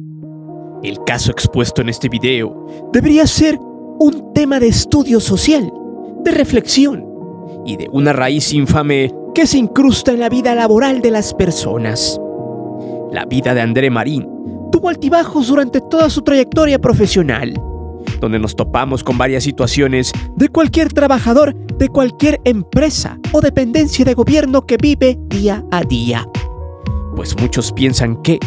El caso expuesto en este video debería ser un tema de estudio social, de reflexión y de una raíz infame que se incrusta en la vida laboral de las personas. La vida de André Marín tuvo altibajos durante toda su trayectoria profesional, donde nos topamos con varias situaciones de cualquier trabajador de cualquier empresa o dependencia de gobierno que vive día a día. Pues muchos piensan que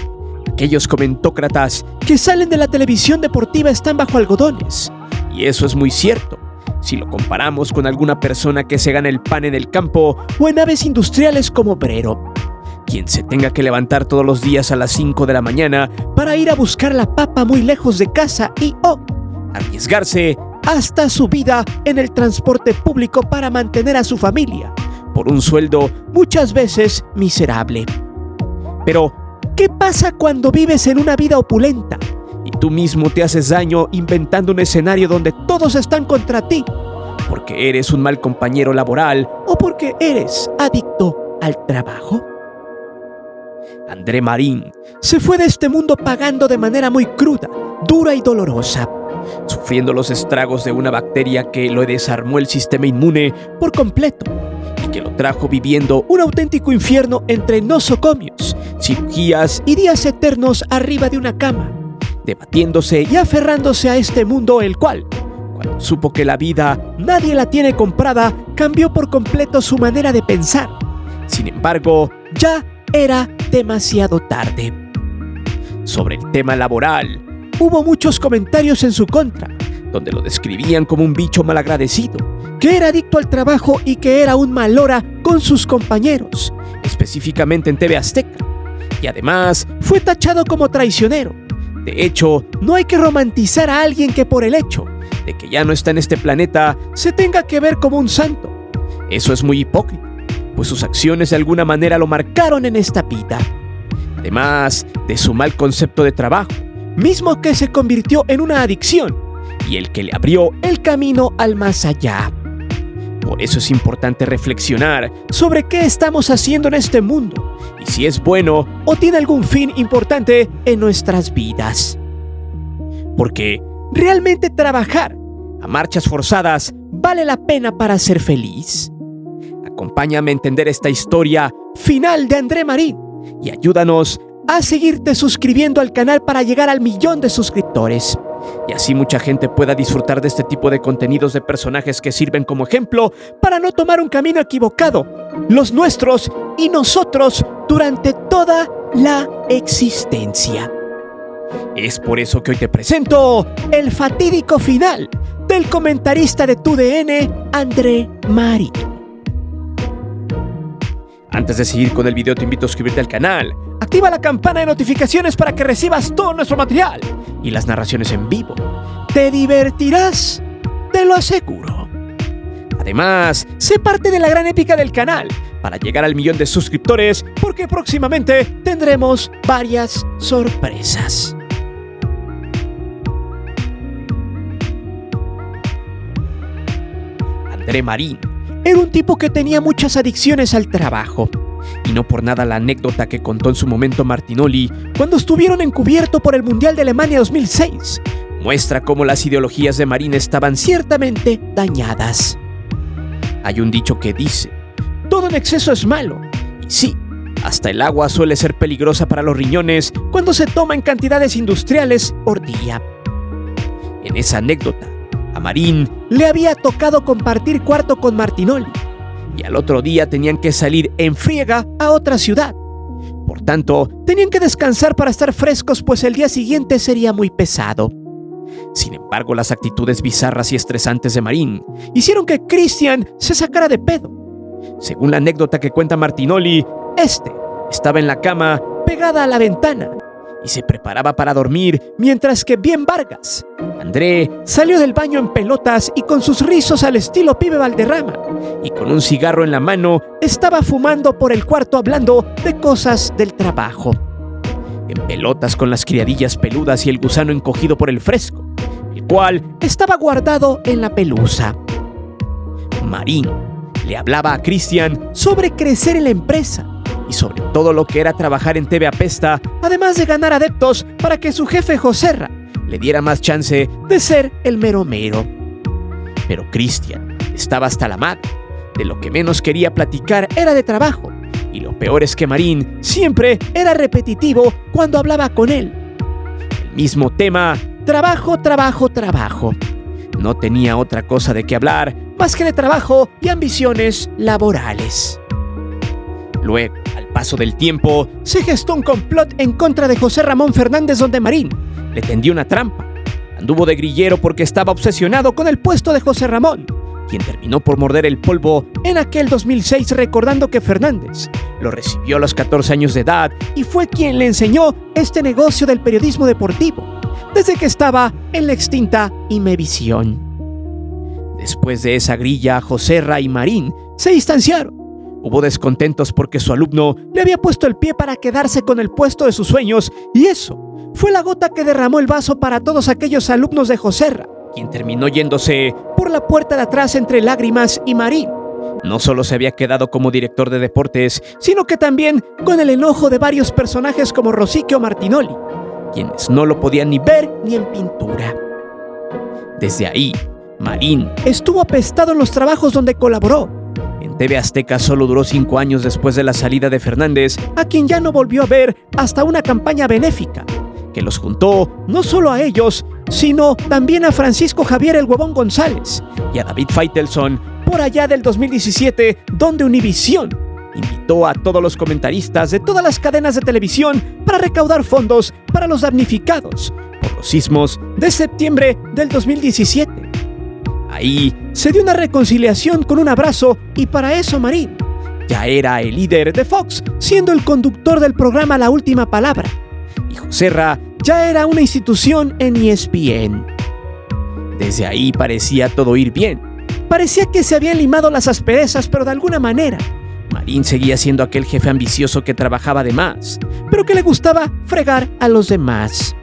aquellos comentócratas que salen de la televisión deportiva están bajo algodones, y eso es muy cierto si lo comparamos con alguna persona que se gana el pan en el campo o en aves industriales como obrero, quien se tenga que levantar todos los días a las 5 de la mañana para ir a buscar la papa muy lejos de casa y arriesgarse hasta su vida en el transporte público para mantener a su familia, por un sueldo muchas veces miserable. Pero, ¿qué pasa cuando vives en una vida opulenta y tú mismo te haces daño inventando un escenario donde todos están contra ti, porque eres un mal compañero laboral o porque eres adicto al trabajo? André Marín se fue de este mundo pagando de manera muy cruda, dura y dolorosa, sufriendo los estragos de una bacteria que lo desarmó el sistema inmune por completo y que lo trajo viviendo un auténtico infierno entre nosocomios, cirugías y días eternos arriba de una cama, debatiéndose y aferrándose a este mundo, el cual, cuando supo que la vida nadie la tiene comprada, cambió por completo su manera de pensar. Sin embargo, ya era demasiado tarde. Sobre el tema laboral, hubo muchos comentarios en su contra, donde lo describían como un bicho malagradecido, que era adicto al trabajo y que era un malhora con sus compañeros, específicamente en TV Azteca, y además fue tachado como traicionero. De hecho, no hay que romantizar a alguien que por el hecho de que ya no está en este planeta se tenga que ver como un santo. Eso es muy hipócrita, pues sus acciones de alguna manera lo marcaron en esta vida. Además de su mal concepto de trabajo, mismo que se convirtió en una adicción y el que le abrió el camino al más allá. Por eso es importante reflexionar sobre qué estamos haciendo en este mundo y si es bueno o tiene algún fin importante en nuestras vidas. Porque realmente trabajar a marchas forzadas vale la pena para ser feliz. Acompáñame a entender esta historia final de André Marín y ayúdanos a seguirte suscribiendo al canal para llegar al 1.000.000 de suscriptores. Y así mucha gente pueda disfrutar de este tipo de contenidos de personajes que sirven como ejemplo para no tomar un camino equivocado, los nuestros y nosotros durante toda la existencia. Es por eso que hoy te presento el fatídico final del comentarista de TUDN, André Marín. Antes de seguir con el video, te invito a suscribirte al canal, activa la campana de notificaciones para que recibas todo nuestro material y las narraciones en vivo. Te divertirás, te lo aseguro. Además, sé parte de la gran épica del canal para llegar al 1.000.000 de suscriptores, porque próximamente tendremos varias sorpresas. André Marín era un tipo que tenía muchas adicciones al trabajo, y no por nada la anécdota que contó en su momento Martinoli cuando estuvieron encubierto por el Mundial de Alemania 2006 muestra cómo las ideologías de Marín estaban ciertamente dañadas. Hay un dicho que dice: todo en exceso es malo, y sí, hasta el agua suele ser peligrosa para los riñones cuando se toma en cantidades industriales por día. En esa anécdota, a Marín le había tocado compartir cuarto con Martinoli y al otro día tenían que salir en friega a otra ciudad. Por tanto, tenían que descansar para estar frescos, pues el día siguiente sería muy pesado. Sin embargo, las actitudes bizarras y estresantes de Marín hicieron que Christian se sacara de pedo. Según la anécdota que cuenta Martinoli, estaba en la cama pegada a la ventana y se preparaba para dormir, mientras que bien Vargas, André, salió del baño en pelotas y con sus rizos al estilo Pibe Valderrama, y con un cigarro en la mano estaba fumando por el cuarto hablando de cosas del trabajo. En pelotas con las criadillas peludas y el gusano encogido por el fresco, el cual estaba guardado en la pelusa. Marín le hablaba a Christian sobre crecer en la empresa y sobre todo lo que era trabajar en TV Apesta, además de ganar adeptos para que su jefe Joserra le diera más chance de ser el mero mero. Pero Cristian estaba hasta la madre. De lo que menos quería platicar era de trabajo, y lo peor es que Marín siempre era repetitivo cuando hablaba con él. El mismo tema, trabajo, trabajo, trabajo. No tenía otra cosa de qué hablar más que de trabajo y ambiciones laborales. Luego, al paso del tiempo, se gestó un complot en contra de José Ramón Fernández donde Marín le tendió una trampa. Anduvo de grillero porque estaba obsesionado con el puesto de José Ramón, quien terminó por morder el polvo en aquel 2006 recordando que Fernández lo recibió a los 14 años de edad y fue quien le enseñó este negocio del periodismo deportivo, desde que estaba en la extinta Imevisión. Después de esa grilla, Joserra y Marín se distanciaron. Hubo descontentos porque su alumno le había puesto el pie para quedarse con el puesto de sus sueños, y eso fue la gota que derramó el vaso para todos aquellos alumnos de Joserra, quien terminó yéndose por la puerta de atrás entre lágrimas, y Marín no solo se había quedado como director de deportes, sino que también con el enojo de varios personajes como Rosique o Martinoli, quienes no lo podían ni ver ni en pintura. Desde ahí, Marín estuvo apestado en los trabajos donde colaboró. En TV Azteca solo duró 5 años después de la salida de Fernández, a quien ya no volvió a ver hasta una campaña benéfica, que los juntó no solo a ellos, sino también a Francisco Javier El Huevón González y a David Faitelson por allá del 2017, donde Univisión invitó a todos los comentaristas de todas las cadenas de televisión para recaudar fondos para los damnificados por los sismos de septiembre del 2017. Ahí se dio una reconciliación con un abrazo, y para eso Marín ya era el líder de Fox, siendo el conductor del programa La Última Palabra, y Joserra ya era una institución en ESPN. Desde ahí parecía todo ir bien. Parecía que se habían limado las asperezas, pero de alguna manera Marín seguía siendo aquel jefe ambicioso que trabajaba de más, pero que le gustaba fregar a los demás.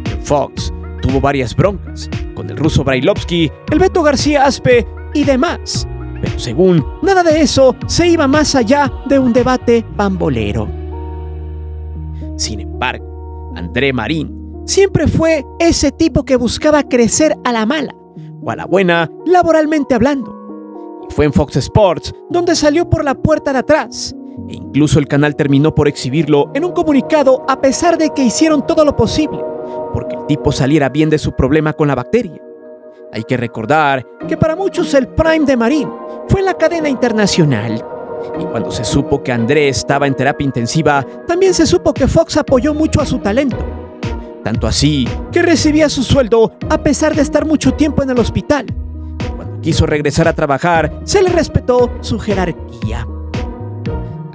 En Fox tuvo varias broncas con el ruso Brailovsky, el Beto García Aspe y demás, pero según nada de eso se iba más allá de un debate pambolero. Sin embargo, André Marín siempre fue ese tipo que buscaba crecer a la mala o a la buena laboralmente hablando. Y fue en Fox Sports donde salió por la puerta de atrás, e incluso el canal terminó por exhibirlo en un comunicado a pesar de que hicieron todo lo posible porque el tipo saliera bien de su problema con la bacteria. Hay que recordar que para muchos el prime de Marín fue en la cadena internacional. Y cuando se supo que André estaba en terapia intensiva, también se supo que Fox apoyó mucho a su talento. Tanto así que recibía su sueldo a pesar de estar mucho tiempo en el hospital. Cuando quiso regresar a trabajar, se le respetó su jerarquía.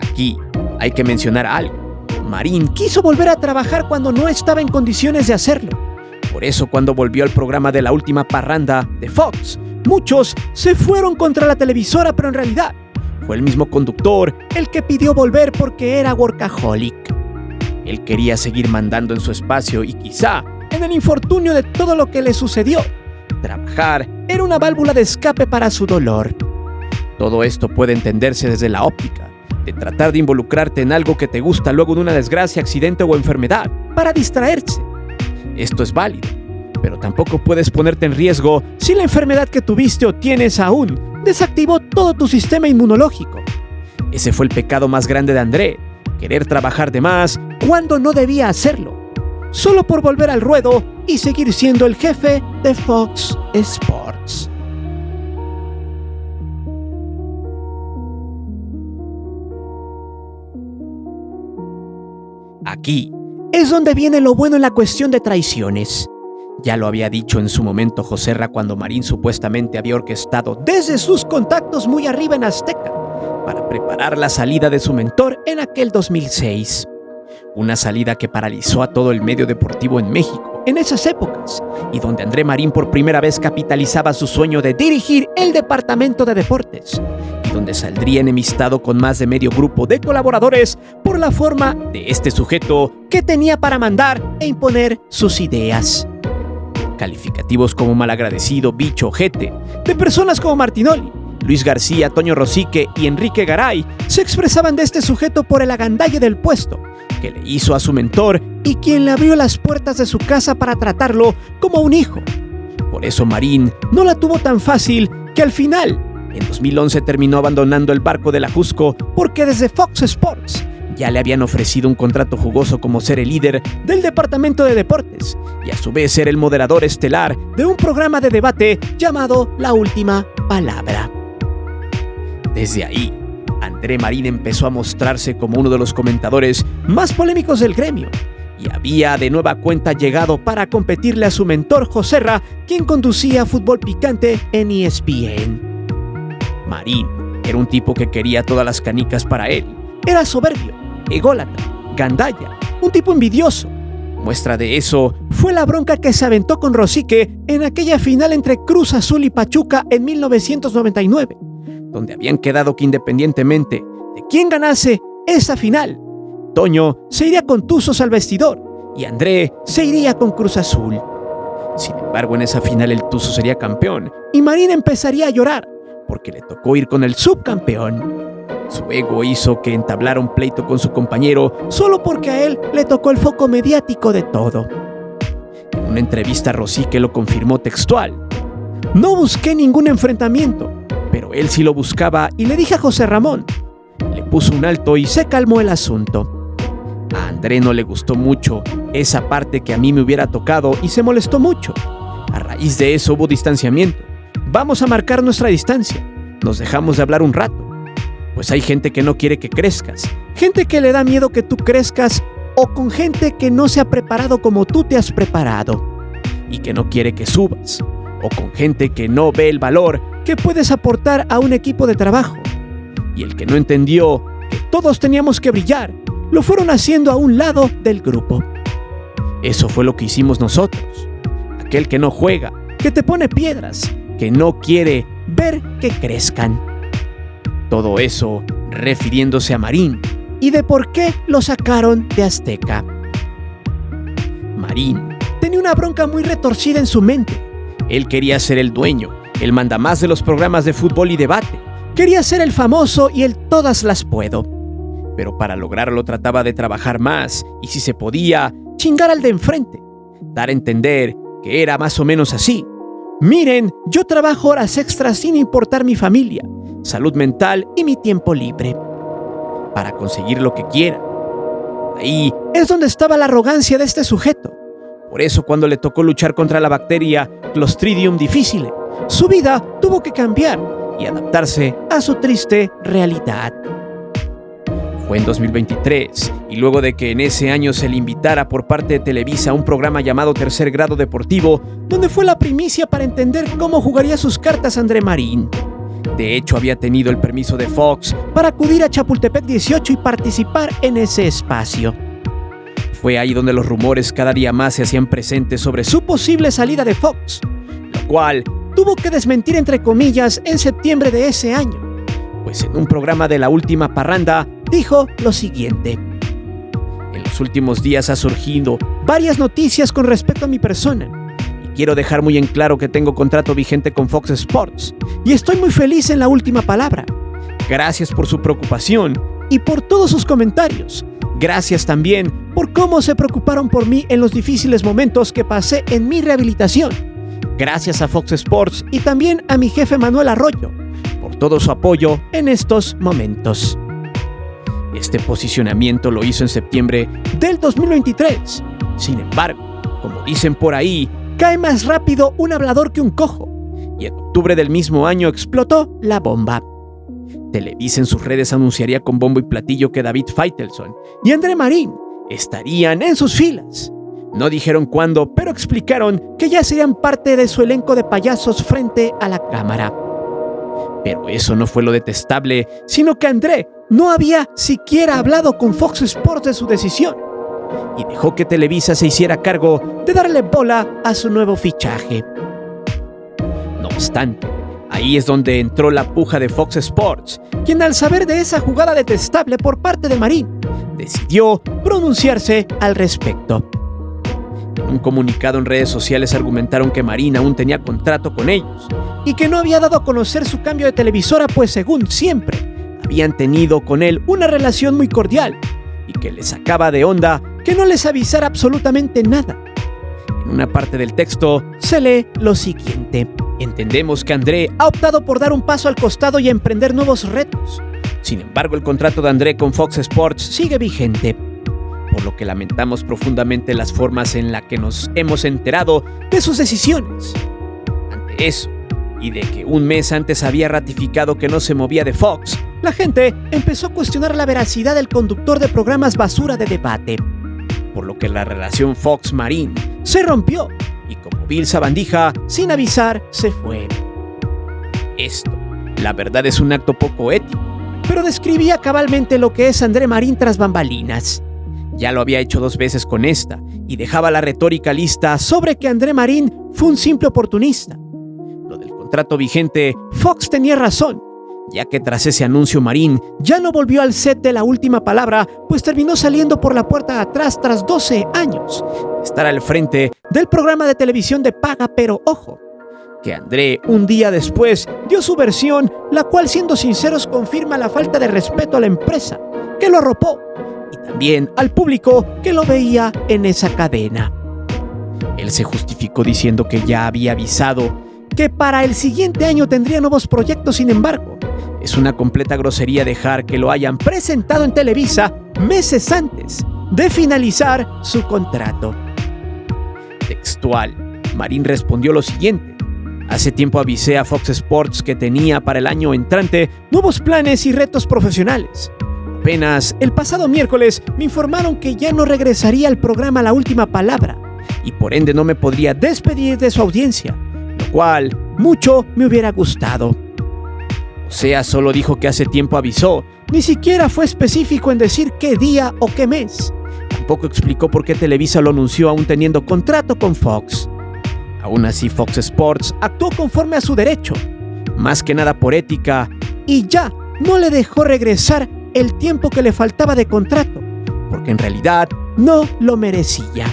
Aquí hay que mencionar algo. Marín quiso volver a trabajar cuando no estaba en condiciones de hacerlo. Por eso, cuando volvió al programa de La Última Parranda de Fox, muchos se fueron contra la televisora, pero en realidad fue el mismo conductor el que pidió volver porque era workaholic. Él quería seguir mandando en su espacio y quizá en el infortunio de todo lo que le sucedió. Trabajar era una válvula de escape para su dolor. Todo esto puede entenderse desde la óptica de tratar de involucrarte en algo que te gusta luego de una desgracia, accidente o enfermedad para distraerse. Esto es válido, pero tampoco puedes ponerte en riesgo si la enfermedad que tuviste o tienes aún desactivó todo tu sistema inmunológico. Ese fue el pecado más grande de André, querer trabajar de más cuando no debía hacerlo, solo por volver al ruedo y seguir siendo el jefe de Fox Sports. Aquí es donde viene lo bueno en la cuestión de traiciones. Ya lo había dicho en su momento Joserra cuando Marín supuestamente había orquestado desde sus contactos muy arriba en Azteca para preparar la salida de su mentor en aquel 2006. Una salida que paralizó a todo el medio deportivo en México en esas épocas, y donde André Marín por primera vez capitalizaba su sueño de dirigir el departamento de deportes, y donde saldría enemistado con más de medio grupo de colaboradores por la forma de este sujeto que tenía para mandar e imponer sus ideas. Calificativos como malagradecido, bicho, ojete, de personas como Martinoli, Luis García, Toño Rosique y Enrique Garay se expresaban de este sujeto por el agandalle del puesto que le hizo a su mentor y quien le abrió las puertas de su casa para tratarlo como un hijo. Por eso Marín no la tuvo tan fácil que al final, en 2011 terminó abandonando el barco del Ajusco porque desde Fox Sports ya le habían ofrecido un contrato jugoso como ser el líder del departamento de deportes y a su vez ser el moderador estelar de un programa de debate llamado La Última Palabra. Desde ahí, André Marín empezó a mostrarse como uno de los comentadores más polémicos del gremio y había de nueva cuenta llegado para competirle a su mentor Joserra, quien conducía Fútbol Picante en ESPN. Marín era un tipo que quería todas las canicas para él. Era soberbio, ególatra, gandalla, un tipo envidioso. Muestra de eso fue la bronca que se aventó con Rosique en aquella final entre Cruz Azul y Pachuca en 1999, donde habían quedado que independientemente de quién ganase esa final, Toño se iría con Tuzos al vestidor y André se iría con Cruz Azul. Sin embargo, en esa final el Tuzo sería campeón y Marín empezaría a llorar porque le tocó ir con el subcampeón. Su ego hizo que entablara un pleito con su compañero solo porque a él le tocó el foco mediático de todo. En una entrevista Rosique lo confirmó textual: "No busqué ningún enfrentamiento, pero él sí lo buscaba y le dije a José Ramón". Le puso un alto y se calmó el asunto. A André no le gustó mucho esa parte que a mí me hubiera tocado y se molestó mucho. A raíz de eso hubo distanciamiento. Vamos a marcar nuestra distancia. Nos dejamos de hablar un rato. Pues hay gente que no quiere que crezcas, gente que le da miedo que tú crezcas o con gente que no se ha preparado como tú te has preparado y que no quiere que subas, o con gente que no ve el valor que puedes aportar a un equipo de trabajo. Y el que no entendió que todos teníamos que brillar, lo fueron haciendo a un lado del grupo. Eso fue lo que hicimos nosotros. Aquel que no juega, que te pone piedras, que no quiere ver que crezcan. Todo eso refiriéndose a Marín y de por qué lo sacaron de Azteca. Marín tenía una bronca muy retorcida en su mente. Él quería ser el dueño, el mandamás de los programas de fútbol y debate. Quería ser el famoso y el todas las puedo. Pero para lograrlo trataba de trabajar más y, si se podía, chingar al de enfrente. Dar a entender que era más o menos así: "Miren, yo trabajo horas extras sin importar mi familia, salud mental y mi tiempo libre", para conseguir lo que quiera. Ahí es donde estaba la arrogancia de este sujeto. Por eso, cuando le tocó luchar contra la bacteria Clostridium difficile, su vida tuvo que cambiar y adaptarse a su triste realidad. Fue en 2023, y luego de que en ese año se le invitara por parte de Televisa a un programa llamado Tercer Grado Deportivo, donde fue la primicia para entender cómo jugaría sus cartas André Marín. De hecho, había tenido el permiso de Fox para acudir a Chapultepec 18 y participar en ese espacio. Fue ahí donde los rumores cada día más se hacían presentes sobre su posible salida de Fox, lo cual tuvo que desmentir entre comillas en septiembre de ese año, pues en un programa de La Última Parranda dijo lo siguiente: "En los últimos días ha surgido varias noticias con respecto a mi persona, y quiero dejar muy en claro que tengo contrato vigente con Fox Sports y estoy muy feliz en La Última Palabra. Gracias por su preocupación y por todos sus comentarios. Gracias también por cómo se preocuparon por mí en los difíciles momentos que pasé en mi rehabilitación. Gracias a Fox Sports y también a mi jefe Manuel Arroyo por todo su apoyo en estos momentos". Este posicionamiento lo hizo en septiembre del 2023. Sin embargo, como dicen por ahí, cae más rápido un hablador que un cojo, y en octubre del mismo año explotó la bomba. Televisa en sus redes anunciaría con bombo y platillo que David Faitelson y André Marín estarían en sus filas. No dijeron cuándo, pero explicaron que ya serían parte de su elenco de payasos frente a la cámara. Pero eso no fue lo detestable, sino que André no había siquiera hablado con Fox Sports de su decisión y dejó que Televisa se hiciera cargo de darle bola a su nuevo fichaje. No obstante, ahí es donde entró la puja de Fox Sports, quien, al saber de esa jugada detestable por parte de Marín, decidió pronunciarse al respecto. En un comunicado en redes sociales argumentaron que Marín aún tenía contrato con ellos y que no había dado a conocer su cambio de televisora, pues según siempre habían tenido con él una relación muy cordial y que les sacaba de onda que no les avisara absolutamente nada. En una parte del texto se lee lo siguiente: entendemos que André ha optado por dar un paso al costado y emprender nuevos retos. Sin embargo, el contrato de André con Fox Sports sigue vigente, por lo que lamentamos profundamente las formas en las que nos hemos enterado de sus decisiones. Ante eso, y de que un mes antes había ratificado que no se movía de Fox, la gente empezó a cuestionar la veracidad del conductor de programas basura de debate, por lo que la relación Fox-Marín se rompió y como Bill Sabandija, sin avisar, se fue. Esto, la verdad, es un acto poco ético, pero describía cabalmente lo que es André Marín tras bambalinas. Ya lo había hecho 2 veces con esta y dejaba la retórica lista sobre que André Marín fue un simple oportunista. Lo del contrato vigente, Fox tenía razón, ya que tras ese anuncio Marín ya no volvió al set de La Última Palabra, pues terminó saliendo por la puerta de atrás tras 12 años de estar al frente del programa de televisión de paga. Pero ojo, que André un día después dio su versión, la cual, siendo sinceros, confirma la falta de respeto a la empresa que lo arropó y también al público que lo veía en esa cadena. Él se justificó diciendo que ya había avisado que para el siguiente año tendría nuevos proyectos. Sin embargo, es una completa grosería dejar que lo hayan presentado en Televisa meses antes de finalizar su contrato. Textual, Marín respondió lo siguiente: hace tiempo avisé a Fox Sports que tenía para el año entrante nuevos planes y retos profesionales. Apenas el pasado miércoles me informaron que ya no regresaría al programa La Última Palabra y por ende no me podría despedir de su audiencia, lo cual mucho me hubiera gustado. O sea, solo dijo que hace tiempo avisó, ni siquiera fue específico en decir qué día o qué mes. Tampoco explicó por qué Televisa lo anunció aún teniendo contrato con Fox. Aún así, Fox Sports actuó conforme a su derecho, más que nada por ética, y ya no le dejó regresar el tiempo que le faltaba de contrato, porque en realidad no lo merecía.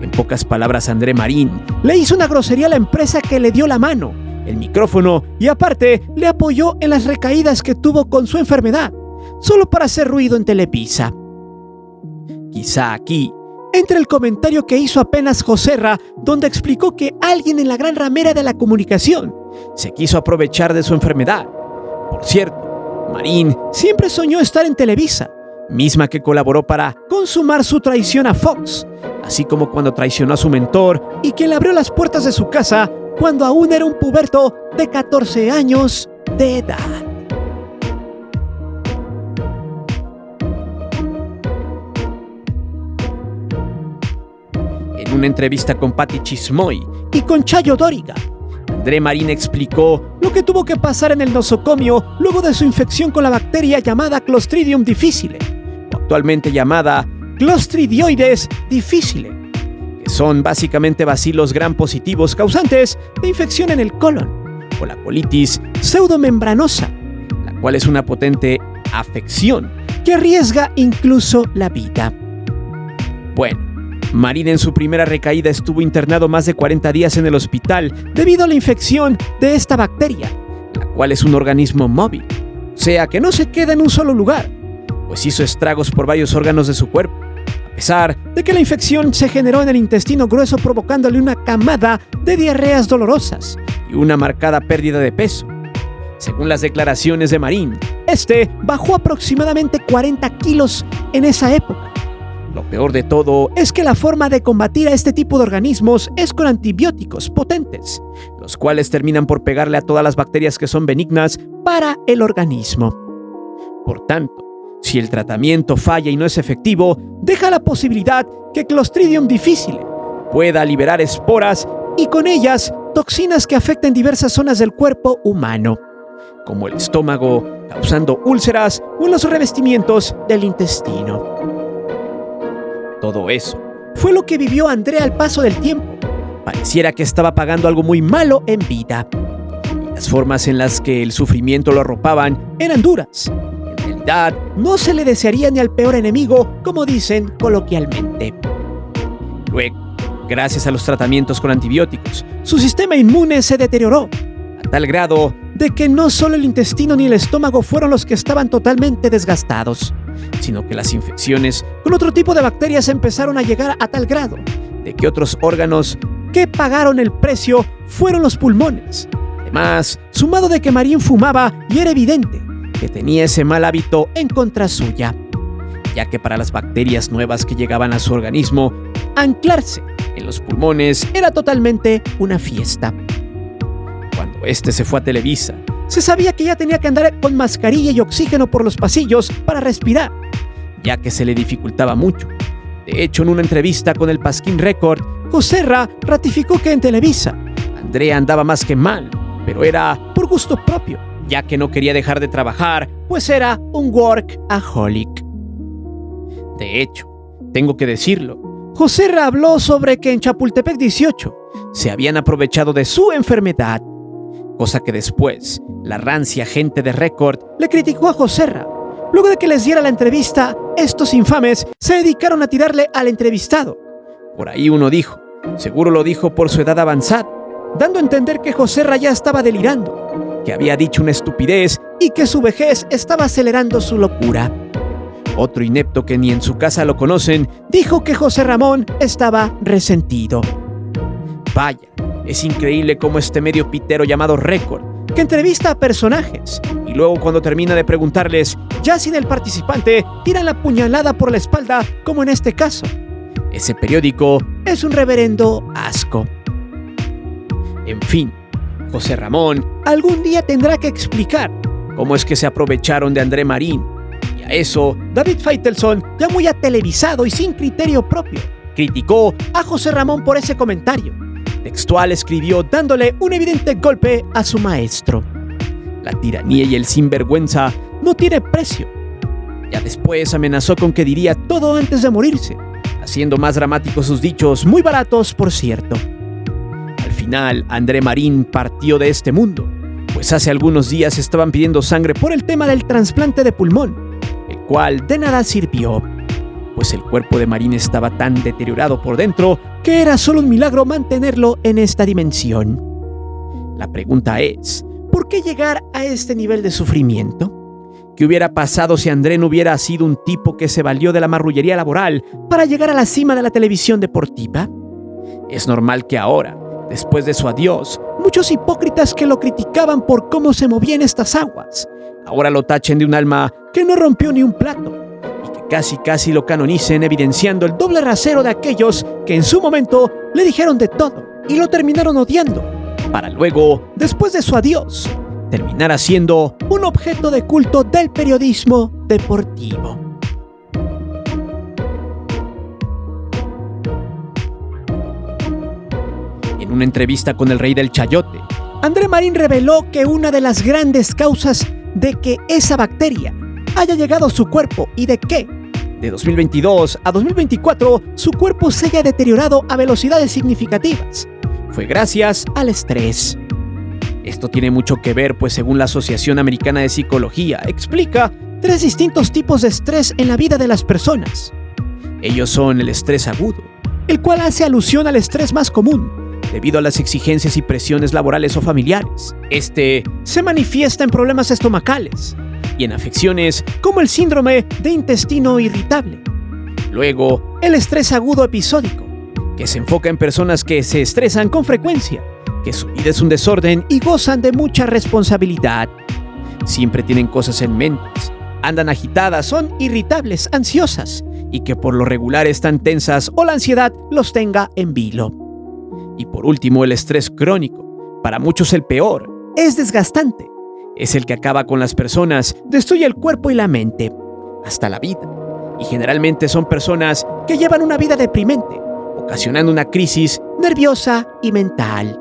En pocas palabras, André Marín le hizo una grosería a la empresa que le dio la mano, el micrófono y aparte le apoyó en las recaídas que tuvo con su enfermedad, solo para hacer ruido en Televisa. Quizá aquí entre el comentario que hizo apenas Joserra, donde explicó que alguien en la gran ramera de la comunicación se quiso aprovechar de su enfermedad. Por cierto, Marín siempre soñó estar en Televisa, misma que colaboró para consumar su traición a Fox, así como cuando traicionó a su mentor y quien le abrió las puertas de su casa cuando aún era un puberto de 14 años de edad. En una entrevista con Patti Chismoy y con Chayo Dóriga, André Marín explicó lo que tuvo que pasar en el nosocomio luego de su infección con la bacteria llamada Clostridium difficile, o actualmente llamada Clostridioides difficile, que son básicamente bacilos gram positivos causantes de infección en el colon, o la colitis pseudomembranosa, la cual es una potente afección que arriesga incluso la vida. Bueno, Marín en su primera recaída estuvo internado más de 40 días en el hospital debido a la infección de esta bacteria, la cual es un organismo móvil, o sea que no se queda en un solo lugar, pues hizo estragos por varios órganos de su cuerpo, a pesar de que la infección se generó en el intestino grueso provocándole una camada de diarreas dolorosas y una marcada pérdida de peso. Según las declaraciones de Marín, este bajó aproximadamente 40 kilos en esa época. Lo peor de todo es que la forma de combatir a este tipo de organismos es con antibióticos potentes, los cuales terminan por pegarle a todas las bacterias que son benignas para el organismo. Por tanto, si el tratamiento falla y no es efectivo, deja la posibilidad que Clostridium difficile pueda liberar esporas y con ellas toxinas que afecten diversas zonas del cuerpo humano, como el estómago, causando úlceras o en los revestimientos del intestino. Todo eso fue lo que vivió André al paso del tiempo. Pareciera que estaba pagando algo muy malo en vida. Y las formas en las que el sufrimiento lo arropaban eran duras. En realidad, no se le desearía ni al peor enemigo, como dicen coloquialmente. Luego, Gracias a los tratamientos con antibióticos, su sistema inmune se deterioró, a tal grado de que no solo el intestino ni el estómago fueron los que estaban totalmente desgastados, sino que las infecciones con otro tipo de bacterias empezaron a llegar a tal grado de que otros órganos que pagaron el precio fueron los pulmones. Además, sumado de que Marín fumaba y era evidente que tenía ese mal hábito en contra suya, ya que para las bacterias nuevas que llegaban a su organismo, anclarse en los pulmones era totalmente una fiesta. Cuando este se fue a Televisa, se sabía que ya tenía que andar con mascarilla y oxígeno por los pasillos para respirar, ya que se le dificultaba mucho. De hecho, en una entrevista con el Pasquín Record, Joserra ratificó que en Televisa, André andaba más que mal, pero era por gusto propio, ya que no quería dejar de trabajar, pues era un workaholic. De hecho, tengo que decirlo, Joserra habló sobre que en Chapultepec 18 se habían aprovechado de su enfermedad, cosa que después la rancia gente de Record le criticó a Joserra. Luego de que les diera la entrevista, estos infames se dedicaron a tirarle al entrevistado. Por ahí uno dijo, seguro lo dijo por su edad avanzada, dando a entender que Joserra ya estaba delirando, que había dicho una estupidez y que su vejez estaba acelerando su locura. Otro inepto que ni en su casa lo conocen, dijo que José Ramón estaba resentido. Vaya, es increíble cómo este medio pitero llamado Record, que entrevista a personajes, y luego cuando termina de preguntarles, ya sin el participante, tiran la puñalada por la espalda, como en este caso. Ese periódico es un reverendo asco. En fin, José Ramón algún día tendrá que explicar cómo es que se aprovecharon de André Marín. Y a eso, David Faitelson, ya muy atelevisado y sin criterio propio, criticó a José Ramón por ese comentario. Textual escribió dándole un evidente golpe a su maestro. La tiranía y el sinvergüenza no tiene precio. Ya después amenazó con que diría todo antes de morirse, haciendo más dramáticos sus dichos, muy baratos por cierto. Al final, André Marín partió de este mundo, pues hace algunos días estaban pidiendo sangre por el tema del trasplante de pulmón, el cual de nada sirvió, pues el cuerpo de Marín estaba tan deteriorado por dentro que era solo un milagro mantenerlo en esta dimensión. La pregunta es, ¿por qué llegar a este nivel de sufrimiento? ¿Qué hubiera pasado si André no hubiera sido un tipo que se valió de la marrullería laboral para llegar a la cima de la televisión deportiva? Es normal que ahora, después de su adiós, muchos hipócritas que lo criticaban por cómo se movía en estas aguas, ahora lo tachen de un alma que no rompió ni un plato, y que casi lo canonicen, evidenciando el doble rasero de aquellos que en su momento le dijeron de todo y lo terminaron odiando, para luego, después de su adiós, terminar siendo un objeto de culto del periodismo deportivo. En una entrevista con el Rey del Chayote, André Marín reveló que una de las grandes causas de que esa bacteria haya llegado a su cuerpo y de que, de 2022 a 2024, su cuerpo se haya deteriorado a velocidades significativas, fue gracias al estrés. Esto tiene mucho que ver, pues según la Asociación Americana de Psicología, explica 3 distintos tipos de estrés en la vida de las personas. Ellos son el estrés agudo, el cual hace alusión al estrés más común, debido a las exigencias y presiones laborales o familiares. Este se manifiesta en problemas estomacales y en afecciones como el síndrome de intestino irritable. Luego, el estrés agudo episódico, que se enfoca en personas que se estresan con frecuencia, que su vida es un desorden y gozan de mucha responsabilidad. Siempre tienen cosas en mente, andan agitadas, son irritables, ansiosas y que por lo regular están tensas o la ansiedad los tenga en vilo. Y por último, el estrés crónico, para muchos el peor, es desgastante. Es el que acaba con las personas, destruye el cuerpo y la mente, hasta la vida. Y generalmente son personas que llevan una vida deprimente, ocasionando una crisis nerviosa y mental.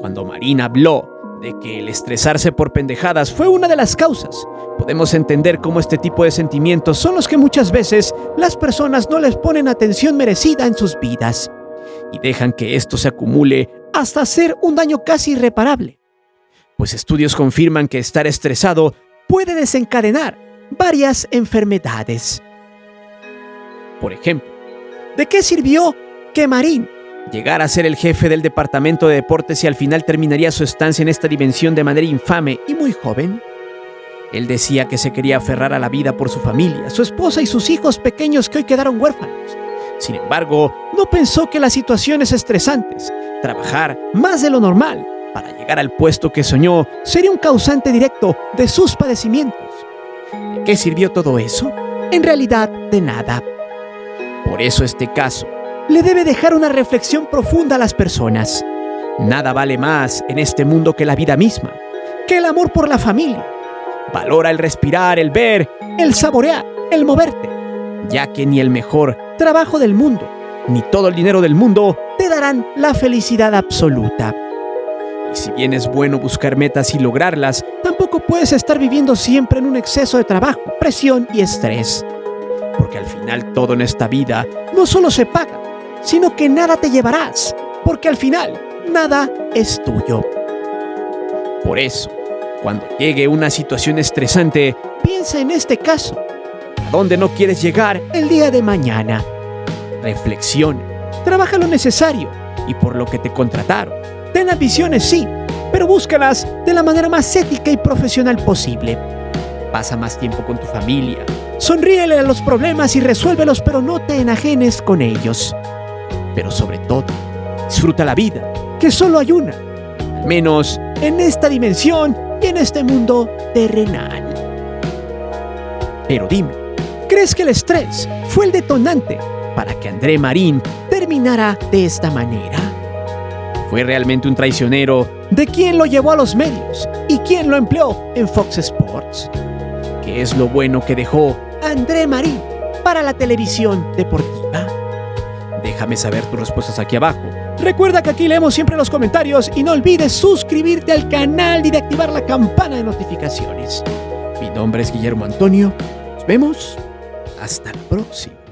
Cuando Marín habló de que el estresarse por pendejadas fue una de las causas, podemos entender cómo este tipo de sentimientos son los que muchas veces las personas no les ponen atención merecida en sus vidas y dejan que esto se acumule hasta hacer un daño casi irreparable. Pues estudios confirman que estar estresado puede desencadenar varias enfermedades. Por ejemplo, ¿De qué sirvió que Marín llegara a ser el jefe del departamento de deportes y al final terminaría su estancia en esta dimensión de manera infame y muy joven? Él decía que se quería aferrar a la vida por su familia, su esposa y sus hijos pequeños que hoy quedaron huérfanos. Sin embargo, no pensó que las situaciones estresantes, trabajar más de lo normal para llegar al puesto que soñó, sería un causante directo de sus padecimientos. ¿De qué sirvió todo eso? En realidad, de nada. Por eso este caso le debe dejar una reflexión profunda a las personas. Nada vale más en este mundo que la vida misma, que el amor por la familia. Valora el respirar, el ver, el saborear, el moverte, ya que ni el mejor trabajo del mundo, ni todo el dinero del mundo te darán la felicidad absoluta. Y si bien es bueno buscar metas y lograrlas, tampoco puedes estar viviendo siempre en un exceso de trabajo, presión y estrés. Porque al final todo en esta vida no solo se paga, sino que nada te llevarás, porque al final nada es tuyo. Por eso, cuando llegue una situación estresante, piensa en este caso. ¿A dónde no quieres llegar el día de mañana? Reflexiona, trabaja lo necesario y por lo que te contrataron. Ten ambiciones, sí, pero búscalas de la manera más ética y profesional posible. Pasa más tiempo con tu familia. Sonríele a los problemas y resuélvelos, pero no te enajenes con ellos. Pero sobre todo, disfruta la vida, que solo hay una, al menos en esta dimensión y en este mundo terrenal. Pero dime, ¿crees que el estrés fue el detonante para que André Marín terminara de esta manera? ¿Fue realmente un traicionero de quién lo llevó a los medios y quién lo empleó en Fox Sports? ¿Qué es lo bueno que dejó André Marín para la televisión deportiva? Déjame saber tus respuestas aquí abajo. Recuerda que aquí leemos siempre los comentarios y no olvides suscribirte al canal y de activar la campana de notificaciones. Mi nombre es Guillermo Antonio. Nos vemos. Hasta la próxima.